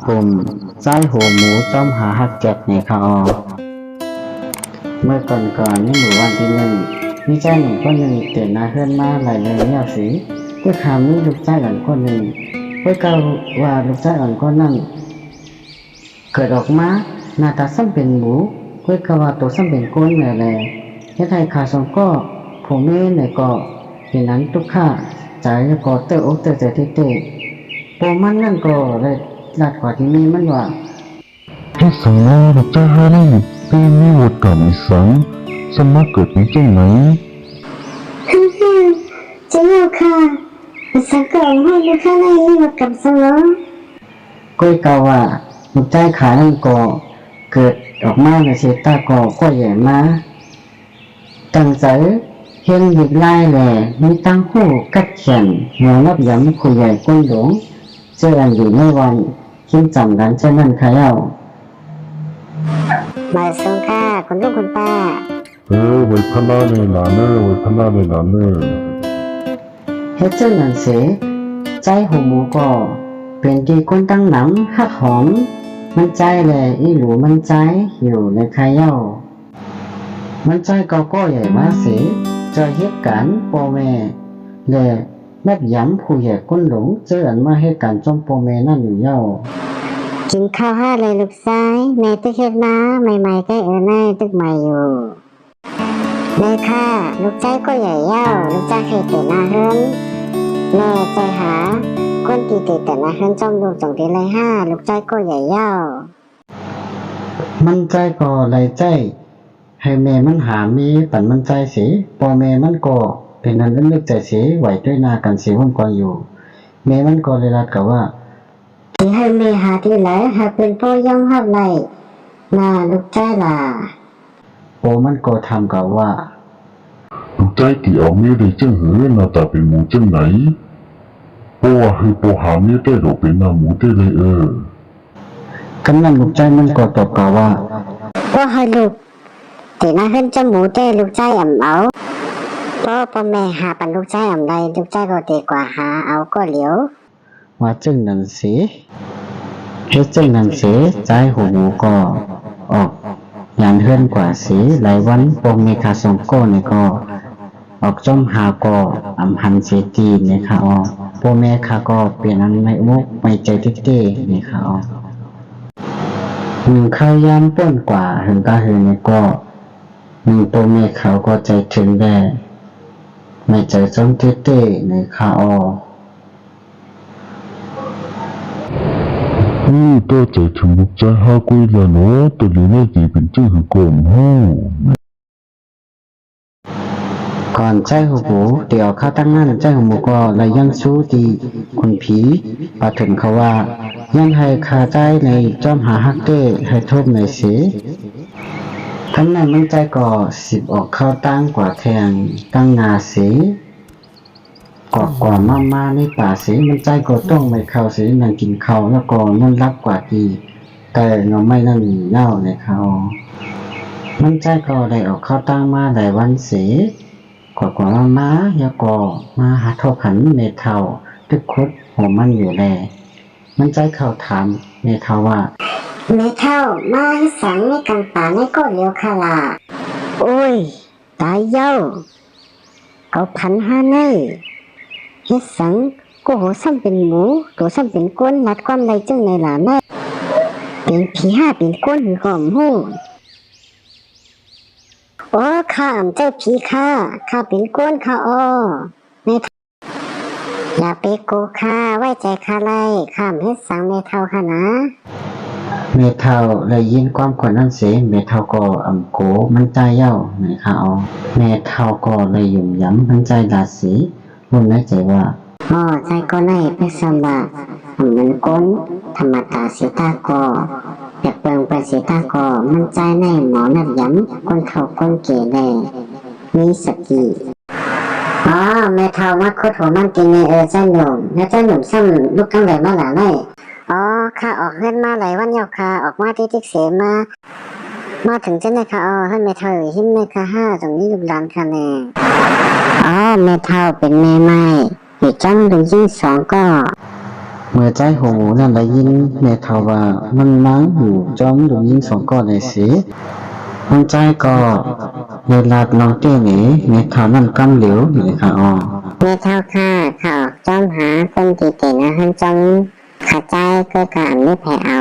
ผมใจหัวหมูจอมหาหักแจ็คในคาอเมื่อก่อนในหมู่วันที่หนึ่งมีใจหนุ่มคนหนึ่งเตือนนาเพื่อนมาหลายเรื่องแล้วสิเพื่อถามมีลูกใจหลังคนหนึ่งเพื่อเกล่าวว่าลูกใจหลังคนนั้นเกิดออกมาหน้าตาซ้ำเป็นหมูเพื่อกล่าวว่าตัวซ้ำเป็นก้นแหล่แหล่เฮ็ดให้ขาสองก็ผมเองในก็เห็นนั้นทุกข้าใจแล้วก็เตออกเตอใจเตะโปมันนั่นก็เลยลัดกว่าที่มีมันว่าที่สังวาระจ้าฮารีเป็นมีวกรรมสังสมาเกิดในจังไหนฮ่าฮ่าจะเล่าค่ะสังเกตให้ดูข้างในนี่มากับสมองก้อยกาว่าลูกใจขานั่นก็เกิดออกมาในเสตาก็ใหญ่มาตั้งใจเห็นหยิบลายแหล่มีตั้งคู่กัดแขนหัวนับย้ำคุยใหญ่ก้นหลงเจออันอยู่ในวันคิดจำกันเช่นนั้นค่ะเย้ามาส่งค่ะคุณลูกคุณป้าไว้พนาในหลานไว้พนาในหลานเฮ็ดเจ้านั้นเสใจหูหมูก็เป็นที่คนตั้งหนังฮักหอมมันใจแหละอีหลูมันใจหิวในค่ะเย้ามันใจก็ใหญ่มาเสจะเฮ็ดกันพ่อแม่และแม่ย้ำผู้ใหญ่ก้นหลงเจออันมาให้กันจอมพ่อแม่นั่นอยู่เย้ากินข้าวห้าเลยลูกชายแม่ตึกเฮ็ดมาใหม่ๆใกล้แน่ตึกใหม่อยู่แม่ค่ะลูกใจก็ใหญ่เย้าลูกใจเคยเตะหน้าเฮือนแม่ใจหาคนตีเตะแต่หน้าเฮือนจอมลูกจงทีเลยห้าลูกใจก็ใหญ่เย้ามันใจก็เลยใจให้แม่มันหามีปันมันใจสิพ่อแม่มันก็เป็นนั้นนึกใจสิไหวด้วยหน้ากันสิวันก่อนอยู่แม่มันก็เลยรัดกับว่าที่ให้แม่หาที่ไหนหาเป็นพ่อย่อมหับไหลน่าลูกใจล่ะโอมันก็ทำกับว่าลูกใจที่เอาเมียได้จังหือหน้าตาเป็นหมูจังไหนเพราะว่าให้หาเมียได้ดอกเป็นหน้าหมูได้เลยกำนันลูกใจมันก็ตอบกับว่าก็ให้ลูกแต่หน้าเฮือนจะหมูได้ลูกใจเอาพ่อแม่หาปันลูกใจใดลูกใจก็ดีกว่าหาเอาก็เหลียวว่าจึงนั้นสิเฮ็ดจึงนั้นสิใจหูหมูก็ออกอย่างเฮือนกว่าสิหลายวันปงมีคาสองโก้นี่ก็ออกจอมหาก็อำหันเสตีนี่ค่ะอ๋อพ่อแม่ค่ะก็เปลี่ยนอันไม่มุกไม่ใจติ๊กนี่ค่ะอ๋อข้าวยามป้นกว่าหึงกะหือนี่ก็พ่อแม่เขาก็ใจถึงได้ไม่ใจจมติ๊นี่ค่ะอ๋อตัวใจถึงลูกใจหากุยแล้วเนาะแต่ลีน่าจะเป็นจังหือก่อนก่อนใจหูหมูเดี๋ยวเข้าตั้งนั่นใจหูหมูก็เลยยังสู้ดีคุณผีปาถึงเขาว่ายังให้คาใจในจอมหาฮักเต้ให้โทษในสีทั้งนั้นมันใจก็สิบออกเข้าตั้งกว่าแทงตั้งนาสีกว่ามาในป่าสีมันใจก็ต้องไม่เข้าสีนั่งกินข้าวแล้วก็นั่นรับกว่าดีแต่เงาไม่นั่นเน่าในเขามันใจก็ได้ออกเข้าตั้งมาหลายวันสีกว่ามาแล้วก็มาหาทบหันเมทาตึกคุดหัวมันอยู่แลมันใจเข้าถามเมทาว่าเมทามาให้สังในกันป่าในก็เลี้ยวค่ะล่ะโอ้ยตายเย้าเอาพันห้าเน่เฮ็ดสังก็โหซ้ำเป็นหมูตัวซ้ำเป็นก้นรัดความไรจึงในหลานแม่เป็นผีห้าเป็นก้นหือหอมหูโอ้ข้าเจ้าผีข้าเป็นก้นข้าอ้อในอย่าไปโกข้าไว้ใจข้าไล่ข้ามเฮ็ดสังเมเท่าค่ะนะเมทาเลยยินความคนนั้นเสียเมทาก็โกมันใจเย้านะคะอ๋อเมทาก็เลยยุ่มย้ำมันใจดาสีมุ่งในใจว่าใจก็ในไปสมบัติเหมือนก้นธรรมตาสีตาก็อยากเปิงไปสีตาก็มันใจในหมอนัดย้ำคนเฒ่าคนเก๋แน่มีสกิแม่เฒ่ามาคุดหัวมันกินในเจ้าหนุ่มแล้วเจ้าหนุ่มซ้ำลูกกังเลยมาหลาไล่ข้าออกเฮือนมาหลายวันยาวค่ะออกมาที่ติ๊กเสมาถึงเจ้าในค่ะให้แม่เฒ่าหิ้มในค่ะห้าตรงนี้ลูกหลานค่ะแน่แม่เฒ่าเป็นแม่ไม้อยู่จังดูยิ่งสองก็ เมื่อใจหูนั่นได้ยินแม่เฒ่าว่ามันมั้งอยู่จอมดูยิงสองก้อนเลยสิมันใจก็เวลาลองเต้หนีแม่เฒ่านั่นกำเหลียวนี่ค่ะอ๋อ แม่เท่าค่ะเขาออกจอมหาคนตีเตนะฮันจอมขาใจก็การไม่แพ้เอา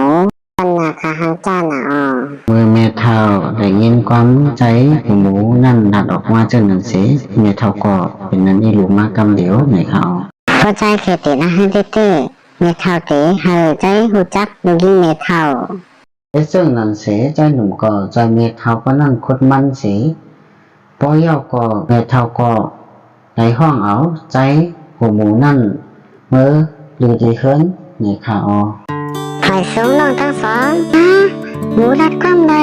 ปัญหาคาฮังจ้าน่ะอ๋อ เมื่อแม่เฒ่าได้ยินความใจหูหมูนั่นดัดออกมาจากนั้นสิแม่เฒ่าก็เป็นนั้นนี่ลูกมากำเหลียวนี่ค่ะอ๋อ พอใจเขตินะฮันเต้เมเท่าเตเฮอใจหูจักดูยิ่งเมเท่า ไอ้ซึ่งนั่นเสียใจหนุ่มก็ใจเมเท่าก็นั่งคดมันเสียพอเย้าก็เมเท่าก็ในห้องเอาใจหูหมูนั่นเมื่อดูดีขึ้นนี่ค่ะอ๋อ หอยสูงน้องทั้งสองนะหมูรัดความใด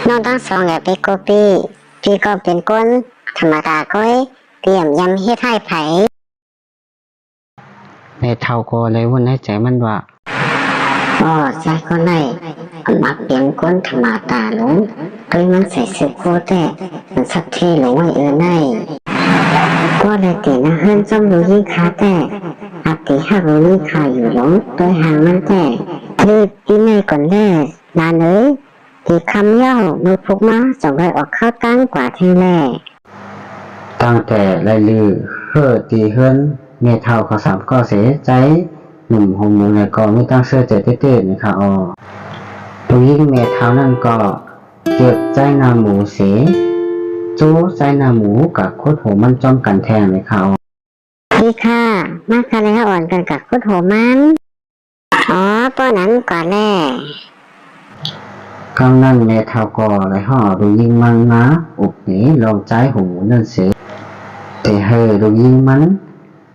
น้องทั้งสองแอบไปโกปีพี่ก็เป็นก้นธรรมดาก้อยเตรียมยำเฮ็ดให้ไผ แม่เท่าก็เลยวุ่นให้ใจมันว่า อ๋อใจคนไหนมักเปลี่ยนก้นธรรมดาหลงโดยมันใส่เสื้อโค้ทแต่มันสักเทหลงไว้ในก็เลยตีนะเฮิรนจมรู้ยิ่งขาแต่อักติหักรู้ยิ่งขาอยู่หลงโดยหางมันแต่รีบที่ในก่อนแน่นานเลยที่คำเย้ามือพุกมาจงได้ออกเข้าตั้งกว่าที่แรก ตั้งแต่ไรลือเฮือตีเฮือนเมเท่าเขาสามก็เสียใจหนุ่มหูหมูในก็ไม่ตั้งเสื้อใจเต้ๆนี่ค่ะอ๋อตัวยิ่งเมเท่านั่นก็เจ็บใจนาหมูเสียจู้ใจนาหมูกับโคตรโหมันจอมกันแทงเลยค่ะอ๋อ พี่ค่ะมาคาแล้วอ่อนกันกับคุดโหมันอ๋อตัวนั้นก่อนแน่ ครั้งนั้นเมเท่าก็เลยห่อดูยิ่งมันนะอุกหนีลองใจหูหมูนั่นเสียแต่เฮอดูยิ่งมัน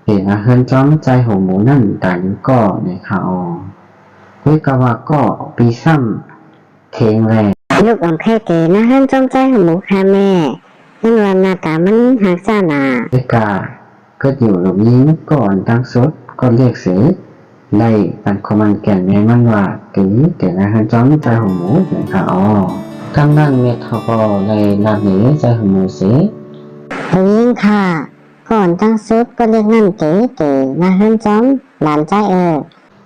เห็นเฮือนจอมใจหูหมูนั่นดันก็ในค่ะอ๋อเฮ้ยกะว่าก็ปีซ้ำเทงแรง ลูกอมแค่เกนะเฮิรนจงใจของหมูค่ะแม่ยังวันหน้าตามันหักจ้าหนา เอกาก็อยู่หลบยิงก่อนตั้งสดก็เรียกเสือไล่ปันคอมันแก่นในมันว่าตีแต่นะฮะจ้องใจของหมูเนี่ยค่ะอ๋อทั้งนั้นเมทาก็เลยลาหนีใจของหมูเสีย ผู้หญิงค่ะ ก่อนตั้งซุดก็เรียกนั่นเก๋นะเฮิรนจอมหลานใจ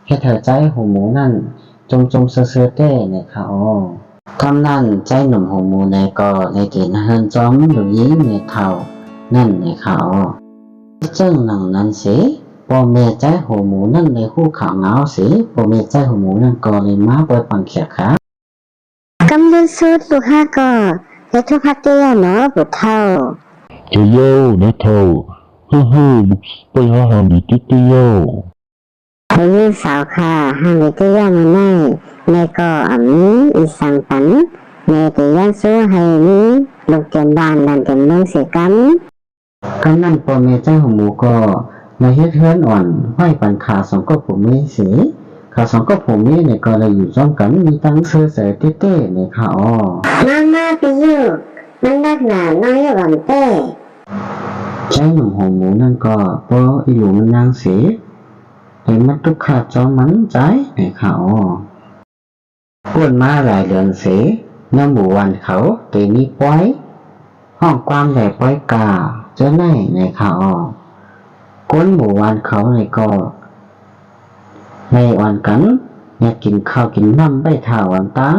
ให้เธอใจของหมูนั่นจงเสือเต้เนี่ยค่ะอ๋อคำนั้นใจหนุ่มของหมูในก็เลยตีนะฮะจ้องหลบยิงเมทานั่นเนี่ยค่ะอ๋อเจ้าหนังนั้นเสียพอเมใจหัวหมูนั่นเลยคู่ขาวเงาสิพอเมใจหัวหมูนั่นก็เลยมาเปิดปังเขียค่ะ กำลังซุดลูกห้าก็เฮ็ดทุกพักเตี้ยเนาะบุตรเท่า จะเย้านะเท่าเฮ้อลูกไปหาดีติเตี้ยว ผู้หญิงสาวค่ะห้ามเตี้ยมันไม่แม่ก็อันนี้อีสังปันแม่ตียันสู้ให้นี้ลูกเต็มบ้านนั่นเต็มเมืองเสียกัน ครั้งนั้นพอเมใจหัวหมูก็ในเฮ็ดเฮือนอ่อนไหวปันขาสองก็ผมมีสีขาสองก็ผมมีเนี่ยก็เลยอยู่จ้องกันมีตั้งเสื้อใส่เต้ๆเนี่ยค่ะอ๋อ มาไปอยู่มันนักหนาน้อยอยู่ลำเต้ ใจหนุ่มหัวหมูนั่นก็พออีหลูมันนางสีเลยมันตุกขาดจอมันใจเนี่ยค่ะอ๋อก้นมาหลายเดือนสีน้ำหมูวันเขาตีนี้ป้อยห้องความใหญ่ป้อยกาเจ้าไหนเนี่ยค่ะอ๋อก้นหมูวันเขาเนี่ยก็ในวันกันอยากกินข้าวกินน้ำไปถ่าวันตา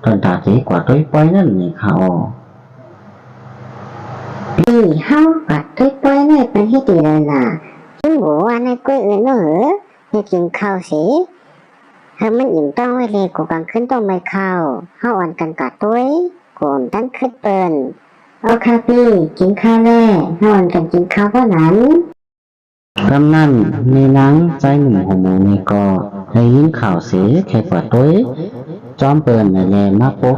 ตอนตาสีกว่าต้อยป้อยนั่นเนี่ยค่ะอ๋อ ดีเฮาปัดด้วยป้อยในเป็นให้ดีเลยล่ะซึ่งหัวว่าในกล้วยอื่นเนอะให้กินข้าวสิเฮามันอิ่มต้องไว้เลยกูกลางขึ้นต้องไม่ข้าวเฮาอ่อนกันกะต้วยกูอ่อนตั้งขึ้นเปิ้นเอาค่ะพี่กินข้าวแล้วเฮาอ่อนกันกินข้าวเท่านั้น กำนั่นมีนังใจหนุ่มหัวหมูนี่ก็ให้ยินข่าวเสียแค่กว่าต้วยจอมเปินในแลมาปุ๊บ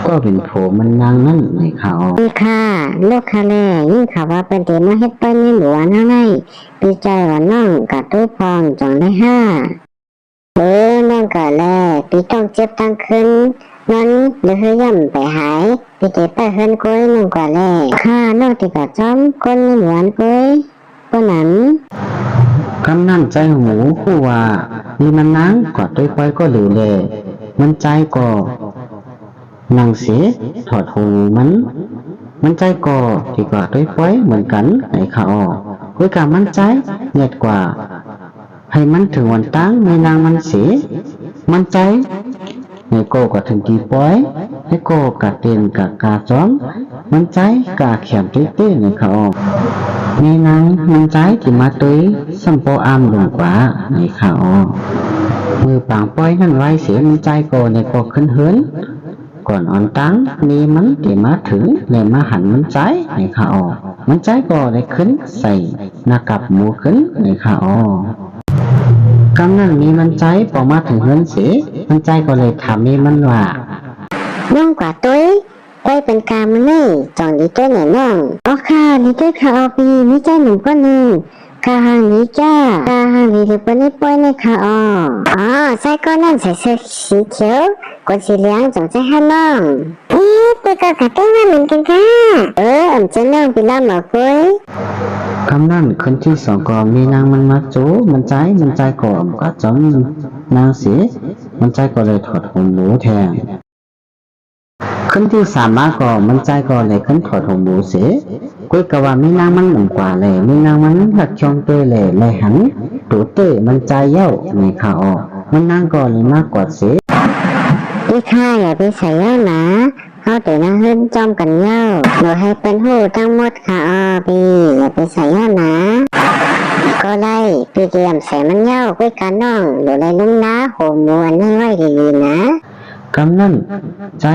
ก็เป็นโผมันนางนั่นในข่าว ดีค่ะลูกค่ะแม่ยิ่งข่าวว่าเป็นเดมาเฮ็ดเปิ้นนี่หลวเฮาในดีใจว่าน้องกะต้วยพองจังได้ห้าน้องก็แลพี่ต้องเจ็บตั้งขึ้นนั้นหรือเฮย่ำไปหายพี่เก็บไปเฮิรนก้อยน้องก็แลค่ะน้องติกะจ้อมก้นนี่หวานก้อยปะนั้น กำนั่นใจหมูผู้ว่ามีมันนางกว่าต้วยป้อยก็หรือเลยมันใจก็นางเสียถอดหูมันใจก็ที่กว่าต้วยป้อยเหมือนกันในข่าวคุยกับมันใจเงียดกว่า ให้มันถึงวันตั้งไม่นางมันเสียมันใจในโกก็ถึงตีป้อยให้โกกะเตียนกะกาจ้อมมันใจกะแขมเต้ๆในเขามีนางมันใจที่มาตุ้ยสัมโปอามลงกว่าในเขามือปางป้อยนั่นไว้เสียมันใจโกในโกขึ้นเหินก่อนอ่อนตั้งนี่มันที่มาถึงเลยมาหันมันใจในเขามันใจโกได้ขึ้นใส่หน้ากับหมูขึ้นในเขากำนั้นมีมันใจพอมาถึงเฮือนเสียมันใจก็เลยถามมีมันว่าน้องกว่าตุ้ยได้เป็นกามันนี่จองดีตุ้ยไหนน้องอ๋อค่ะดีตุ้ยค่ะเอาปีนี่ใจหนุ่มก็หนึ่งกาหางนี้จ้ากาหางนี้หรือปนี่ป้อยนี่ค่ะอ๋อใส่ก็นั่นใส่เสื้อสีเขียวกดสีเหลืองจงใจให้น้องตัวก็กระตุ้นมาเหมือนกันค่ะจะน้องไปล่าหมอปุ้ยคำนั้นคนที่สองก็มีนางมันมาจูมันใจก่อนก็จำนางเสียมันใจก็เลยถอดหัวหมูแทนคนที่สามมาก็มันใจก็เลยขึ้นถอดหัวหมูเสียกุยกว่ามีนางมันหนุ่มกว่าเลยมีนางมันหักชองเตยเลยหันตัวเตยมันใจเย้าในข่าวมันนางก็เลยมากกว่าเสียพี่ข้าอย่าไปใส่เย้านะเขาแต่นั่งเล่นจอมกันเย้าหนูให้เป็นหูทั้งหมดค่ะพี่อย่าไปใส่เย้านะก็ไล่พี่เกียมใส่มันเย้ากุยกันน้องหนูเลยลุ้มนะโหมวนให้ไว้ดีๆนะกำนั้นใจ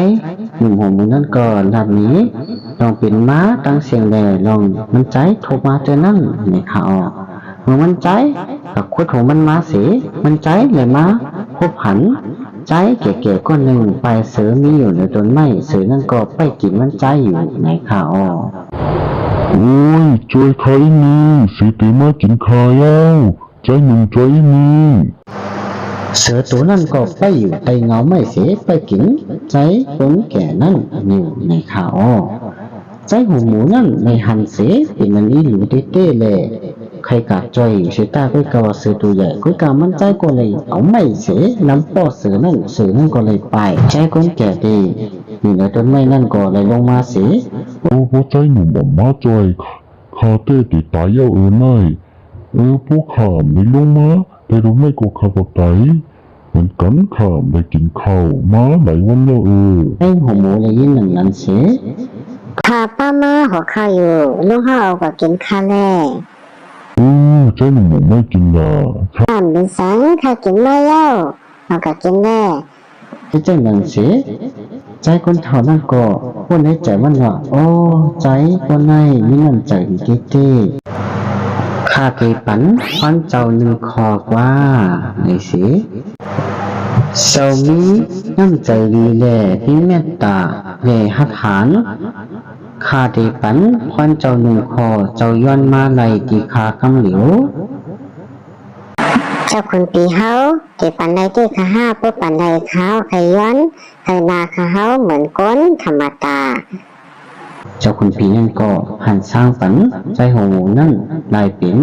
หนุ่มหัวหมูนั่นก็ดับนี้ลองปิ่นม้าตั้งเสียงแหล่ลองมันใจถูกมาเจอนั่นในข่าวเมื่อมันใจกับคุดหัวมันมาเสียมันใจเลยมาพบหันใจเก๋ๆก้อนหนึ่งไปเสือมีอยู่ในต้นไม้เสือนั่นก็ไปกินมันใจอยู่ในข่าวโอ้ยช่วยใครนี่สิติมากินข้าวใจหนุ่มใจนี่เสือตัวนั่นก็ไปอยู่ใต้เงาไม่เสียไปกินใจคนแก่นั่นอยู่ในข่าวใจหูหมูนั่นในหันเสียเป็นมันนี่หลูเต้ๆเลยใครกะจอยอยู่เสียตาก็กะว่าเสือตัวใหญ่ก็กะมันใจก็เลยเอาไม่เสียน้ำป้อเสือนั่นก็เลยไปใจคนแก่ดีอยู่ในต้นไม้นั่นก็เลยลงมาเสียโอ้โหใจหนุ่มบอกมาจอยข้าเต้ติดตายเย้านายพวกข้าไม่ลงมาแต่รู้ไม่กูข้าก็ไกเหมือนกันข้าได้กินข้าวมาหลายวันแล้วไอ้หัวหมูเลยยินหนึ่งนั้นเสียข้าป้ามาหัวข้าอยู่ลุงข้าเอาก็กินข้าแน่ใจหนุ่มไม่กินละข้าเป็นสังข้ากินไม่เย้าเอาก็กินแน่ไอ้เจ้าหนังเสียใจคนเท่านั้นก็พูดในใจว่าโอ้ใจคนในมีน้ำใจดีๆข้าเคยปันฟันเจ้าหนึ่งคอกว่าไอ้สิเจ้ามีน้ำใจดีแลมีเมตตาแลหักหานข้าได้ปันฟันเจ้าหนึ่งคอเจ้าย้อนมาไล่ที่ข้ากำเหลียวเจ้าคุณปีเฮาที่ปันใดที่ข้าห้าปุ๊บปันใดเขาใครย้อนใครนาข้าเฮาเหมือนก้นธรรมตาเจ้าคุณผีนั่นก็หันสร้างฝันใจหัวหมูนั่นลายปิ่น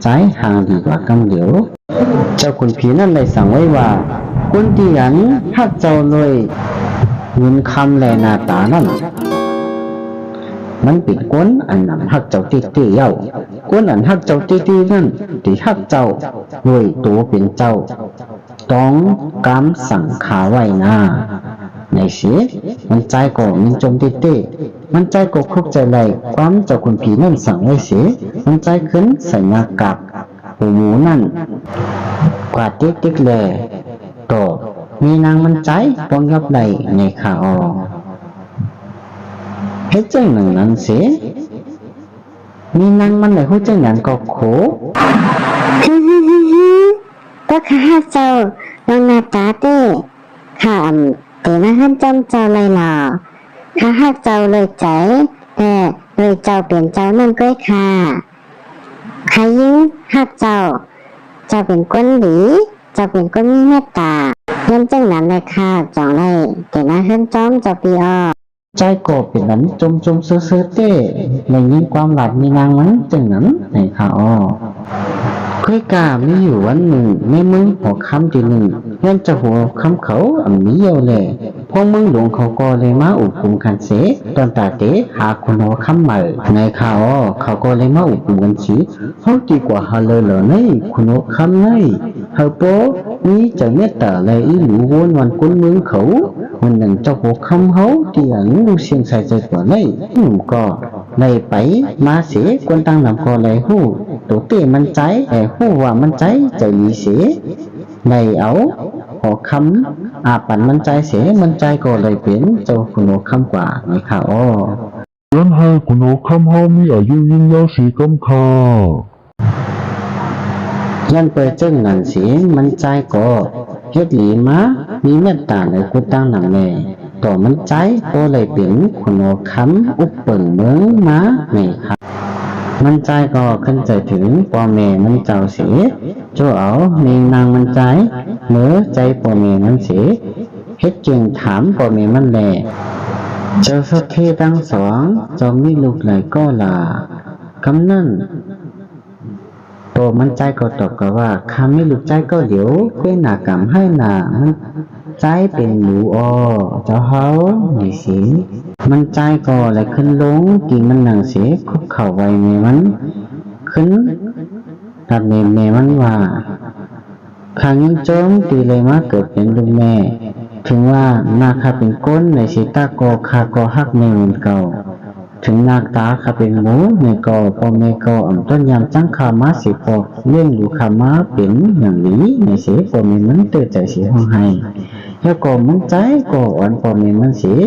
ใจห่างดีกว่ากำเหลียวเจ้าคุณผีนั่นเลยสั่งไว้ว่าคนที่ยันหักเจ้าเลยเงินคำแลหน้าตานั่นมันเป็นก้นอันนั้นหักเจ้าตีเย้าก้นอันหักเจ้าตีนั่นที่หักเจ้าด้วยตัวเป็นเจ้าต้องกำสั่งขาไว้หน้าในเสียมันใจก็มันจมตีมันใจก็คุกใจไหลความเจ้าคุณผีนั่นสั่งไว้เสียมันใจขึ้นใส่หน้ากากหูหมูนั่นกว่าติ๊กเลยต่อมีนางมันใจปองยับไหลในข่าวเฮ็ดจังหนึ่งนั้นเสียมีนางมันไหลหัวจังนั้นก็โขก็ข้าเจ้าลองหน้าตาเต้ข้าแต่มาหันจำเจ้าเลยหรอข้าหักเจ้าเลยใจแต่เลยเจ้าเปลี่ยนเจ้านั่นก็ค่ะใครยิ่งหักเจ้าเป็นคนดีเจ้าเป็นคนมีเมตตาย้อนจังนั้นเลยค่ะจองเลยแต่มาหันจอมเจ้าปีใจโกเป็นนั้นจมซื้อเต้ในยิ่งความหลัดมีนางมันจังนั้นในข่าวเคยกาไม่อยู่วันหนึ่งในมึงหัวคำทีหนึ่งเงินจะหัวคำเขามีเยอะเลยพ พวกมึงหลวงเขาก็เลยมาอุกุมกันเสตอนตาเตหาคุณโอคำใหม่ในข่าวเขาก็เลยมาอุกุมกันสิเขาดีกว่าฮาเลยเหรอนี่คุณโอคำนี่เฮาโปนี่จะเมตตาเลยอีหลูวนวันกุนเมืองเขาวันหนึ่งเจ้าหัวคำเขาที่หลังดูเสียงใส่ใจกว่านี่หนุ่มก็เลยไปมาเสียคนตั้งนำก็เลยหู้ตัวเต้มันใจแต่หู้ว่ามันใจใจดีเสียเลยเอาหัวคำปั่นมันใจเสียมันใจก็เลยเปลี่ยนเจ้าคุณโอคำกว่าในข่าวยันให้คุณโอคำเฮามีอายุยืนยาวสีกำคายันเปิดจึงนั่นเสียมันใจก็เฮ็ดหลีมามีเมตตาในกุตั้งหนังแม่ต่อมันใจก็เลยเปลี่ยนคุณโอคำอุปเปิงเมืองมาในข่าวมันใจก็ขึ้นใจถึงพ่อแม่มันเจ้าเสียเจ้าเอาเมงนางมันใจเมื่อใจพ่อแม่มันเสียเฮ็ดจึงถามพ่อแม่มันแลเจ้าสักเทตั้งสองเจ้ามีลูกหลายก็ล่ะคำนั้นตัวมันใจก็ตอบกับว่าข้าไม่ลูกใจก็เดี๋ยวเว้นหน้ากรรมให้หน้ามันใจเป็นหนูเจ้าเฮานี่สิมันใจก็เลยขึ้นลงกี่มันหนังเสียคุกเข่าไว้แม่มันขึ้นตัดแม่มันว่าข้ายังโจมตีเลยมาเกิดเป็นลูกแม่ถึงว่านาคาเป็นก้นในสีตาโกคาโกฮักแม่เหมือนเก่าถึงนาตาคาเป็นหมูในกอปอเมกอต้นยามจังคามาสิปอกเลี้ยงอยู่คามาเป็นอย่างนี้ในเสียปอเมมันเตือนใจเสียห้องให้แล้วก็มันใจก็อ่อนปอเมมันเสีย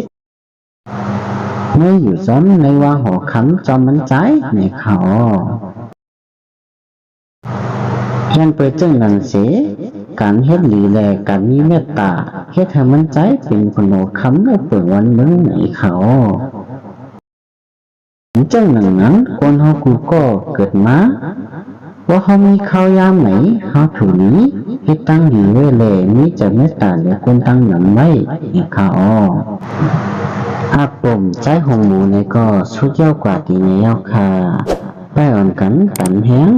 ไม่อยู่ซ้อมในวางหัวคำจอมมันใจในเขายันเปิดจึงนั่นเสียการเฮ็ดหลีแลการมีเมตตาเฮ็ดให้มันใจเป็นคนโอคำและเปิดวันเมืองในเขาจังหนังนั้นคนเฮากูก็เกิดมาว่าเขามีข้าวยามไหนเขาถูนี้เฮ็ดตั้งดีไว้แลมีจะเมตตาและคนตั้งหนังไว้ในเขาอาปมใจของหมูในก็สุดยอดกว่าตีในยอค่ะไปอ่อนกันแห้ง